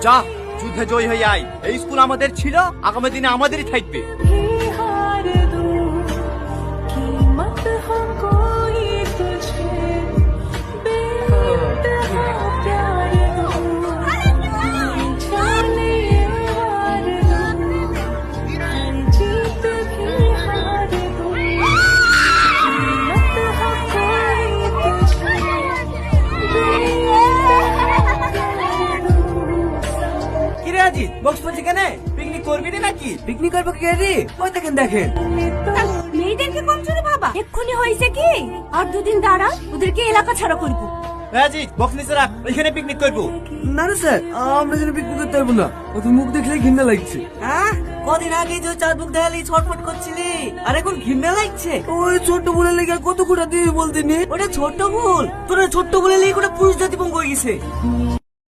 যা যুদ্ধে জয় হয়ে আয়। এই স্কুল আমাদের ছিল, আগামী দিনে আমাদেরই থাকবে। বক্স বলছে কেন? পিকনিক করবি না নাকি? পিকনিক করবো কে রে? ওই দেখেন দেখেন মেয়েদেরকে কম ছোট বাবা, এক্ষুনি হয়েছে কি? আর দুদিন দাঁড়া, ওদেরকে এলাকা ছাড়া করবো। রাজি বক্স নিচে রাখ, এখানে পিকনিক করবো। না না স্যার, আমরা এখানে পিকনিক করতে পারবো না। ওদের মুখ দেখলে ঘৃণা লাগছে। হ্যাঁ, কদিন আগে যে চার মুখ দেখালি ছটফট করছিলি, আর এখন ঘৃণা লাগছে? ওই ছোট্ট বলে লেগে কত কোটা দিবি বলতে নি? ওটা ছোট্ট ভুল, তোরা ছোট্ট বলে লেগে পুরুষ জাতি পঙ্গ হয়ে গেছে।